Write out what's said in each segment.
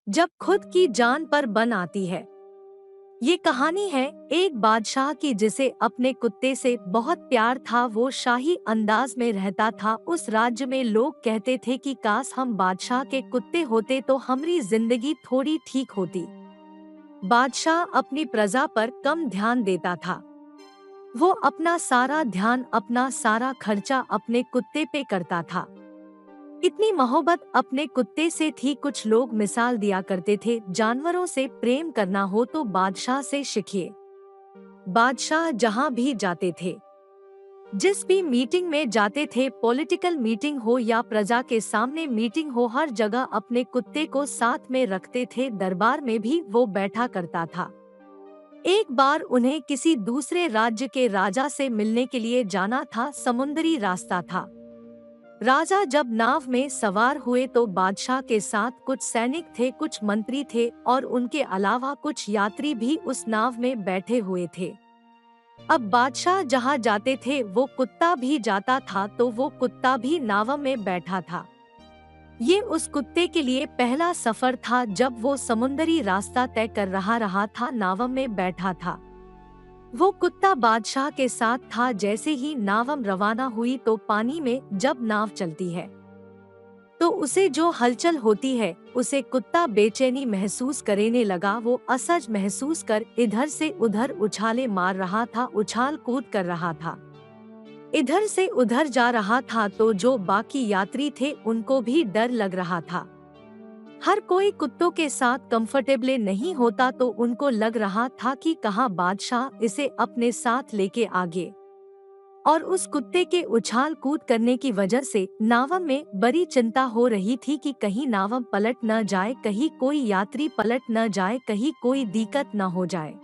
जब खुद की जान पर बन आती है। ये कहानी है एक बादशाह की जिसे अपने कुत्ते से बहुत प्यार था। वो शाही अंदाज में रहता था। उस राज्य में लोग कहते थे कि काश हम बादशाह के कुत्ते होते तो हमारी जिंदगी थोड़ी ठीक होती। बादशाह अपनी प्रजा पर कम ध्यान देता था। वो अपना सारा ध्यान, अपना सारा खर्चा अपने कुत्ते पे करता था। इतनी मोहब्बत अपने कुत्ते से थी। कुछ लोग मिसाल दिया करते थे, जानवरों से प्रेम करना हो तो बादशाह से सीखिए। बादशाह जहाँ भी जाते थे, जिस भी मीटिंग में जाते थे, पॉलिटिकल मीटिंग हो या प्रजा के सामने मीटिंग हो, हर जगह अपने कुत्ते को साथ में रखते थे। दरबार में भी वो बैठा करता था। एक बार उन्हें किसी दूसरे राज्य के राजा से मिलने के लिए जाना था। समुद्री रास्ता था। राजा जब नाव में सवार हुए तो बादशाह के साथ कुछ सैनिक थे, कुछ मंत्री थे और उनके अलावा कुछ यात्री भी उस नाव में बैठे हुए थे। अब बादशाह जहाँ जाते थे वो कुत्ता भी जाता था, तो वो कुत्ता भी नाव में बैठा था। ये उस कुत्ते के लिए पहला सफर था जब वो समुद्री रास्ता तय कर रहा था, नाव में बैठा था। वो कुत्ता बादशाह के साथ था। जैसे ही नावम रवाना हुई तो पानी में जब नाव चलती है तो उसे जो हलचल होती है उसे कुत्ता बेचैनी महसूस करने लगा। वो असहज महसूस कर इधर से उधर उछाले मार रहा था, उछाल कूद कर रहा था, इधर से उधर जा रहा था। तो जो बाकी यात्री थे उनको भी डर लग रहा था। हर कोई कुत्तों के साथ कंफर्टेबल नहीं होता, तो उनको लग रहा था कि कहाँ बादशाह इसे अपने साथ लेके आगे। और उस कुत्ते के उछाल कूद करने की वजह से नावम में बड़ी चिंता हो रही थी कि कहीं नावम पलट न जाए, कहीं कोई यात्री पलट न जाए, कहीं कोई दिक्कत न हो जाए।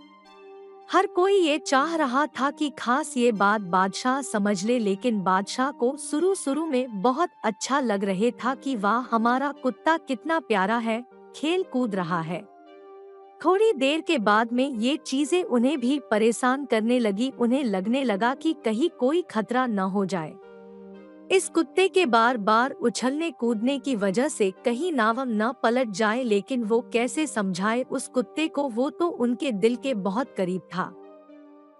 हर कोई ये चाह रहा था कि खास ये बात बादशाह समझ ले, लेकिन बादशाह को शुरू शुरू में बहुत अच्छा लग रहे था कि वाह, हमारा कुत्ता कितना प्यारा है, खेल कूद रहा है। थोड़ी देर के बाद में ये चीजें उन्हें भी परेशान करने लगी। उन्हें लगने लगा कि कहीं कोई खतरा न हो जाए। इस कुत्ते के बार बार उछलने कूदने की वजह से कहीं नावम न पलट जाए, लेकिन वो कैसे समझाए उस कुत्ते को, वो तो उनके दिल के बहुत करीब था।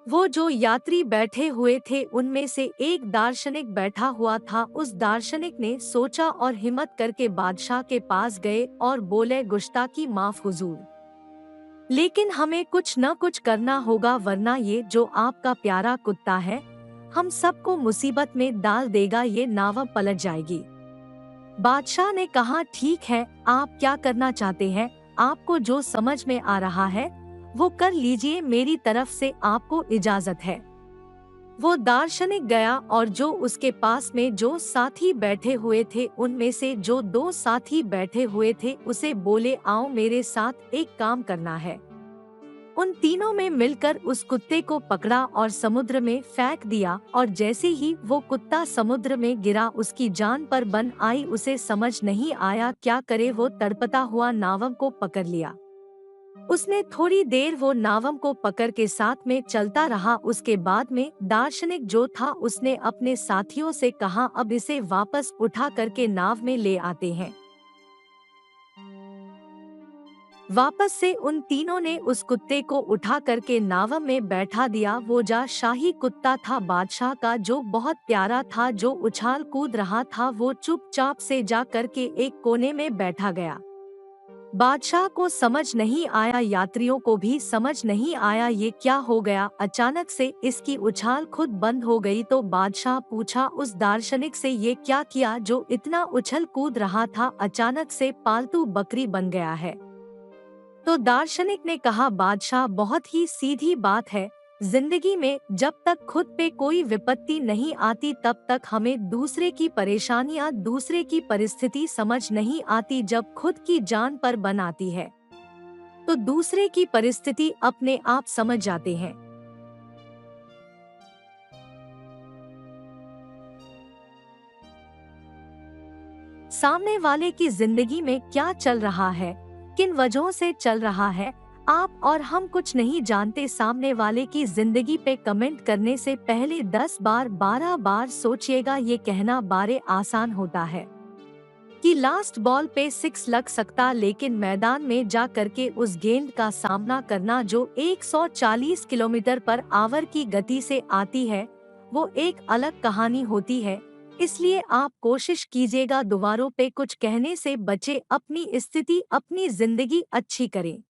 वो जो यात्री बैठे हुए थे उनमें से एक दार्शनिक बैठा हुआ था। उस दार्शनिक ने सोचा और हिम्मत करके बादशाह के पास गए और बोले, गुस्ताखी माफ हुजूर, लेकिन हमें कुछ न कुछ करना होगा, वरना ये जो आपका प्यारा कुत्ता है हम सबको मुसीबत में डाल देगा, ये नाव पलट जाएगी। बादशाह ने कहा, ठीक है, आप क्या करना चाहते हैं, आपको जो समझ में आ रहा है वो कर लीजिए, मेरी तरफ से आपको इजाजत है। वो दार्शनिक गया और जो उसके पास में जो साथी बैठे हुए थे उनमें से जो दो साथी बैठे हुए थे उसे बोले, आओ मेरे साथ एक काम करना है। उन तीनों में मिलकर उस कुत्ते को पकड़ा और समुद्र में फेंक दिया, और जैसे ही वो कुत्ता समुद्र में गिरा उसकी जान पर बन आई। उसे समझ नहीं आया क्या करे, वो तड़पता हुआ नावम को पकड़ लिया। उसने थोड़ी देर वो नावम को पकड़ के साथ में चलता रहा। उसके बाद में दार्शनिक जो था उसने अपने साथियों से कहा, अब इसे वापस उठा करके नाव में ले आते हैं। वापस से उन तीनों ने उस कुत्ते को उठा करके नाव में बैठा दिया। वो जा शाही कुत्ता था बादशाह का, जो बहुत प्यारा था, जो उछाल कूद रहा था। वो चुपचाप से जा करके एक कोने में बैठा गया। बादशाह को समझ नहीं आया, यात्रियों को भी समझ नहीं आया ये क्या हो गया। अचानक से इसकी उछाल खुद बंद हो गई। तो बादशाह पूछा उस दार्शनिक से, ये क्या किया जो इतना उछल कूद रहा था, अचानक से पालतू बकरी बन गया है। तो दार्शनिक ने कहा, बादशाह, बहुत ही सीधी बात है, जिंदगी में जब तक खुद पे कोई विपत्ति नहीं आती तब तक हमें दूसरे की परेशानियां, दूसरे की परिस्थिति समझ नहीं आती। जब खुद की जान पर बन आती है तो दूसरे की परिस्थिति अपने आप समझ जाते हैं। सामने वाले की जिंदगी में क्या चल रहा है, किन वजहों से चल रहा है, आप और हम कुछ नहीं जानते। सामने वाले की जिंदगी पे कमेंट करने से पहले 10 बार 12 बार सोचिएगा। ये कहना बारे आसान होता है कि लास्ट बॉल पे सिक्स लग सकता, लेकिन मैदान में जा करके उस गेंद का सामना करना जो 140 किलोमीटर पर आवर की गति से आती है, वो एक अलग कहानी होती है। इसलिए आप कोशिश कीजिएगा दीवारों पे कुछ कहने से बचे, अपनी स्थिति, अपनी जिंदगी अच्छी करें।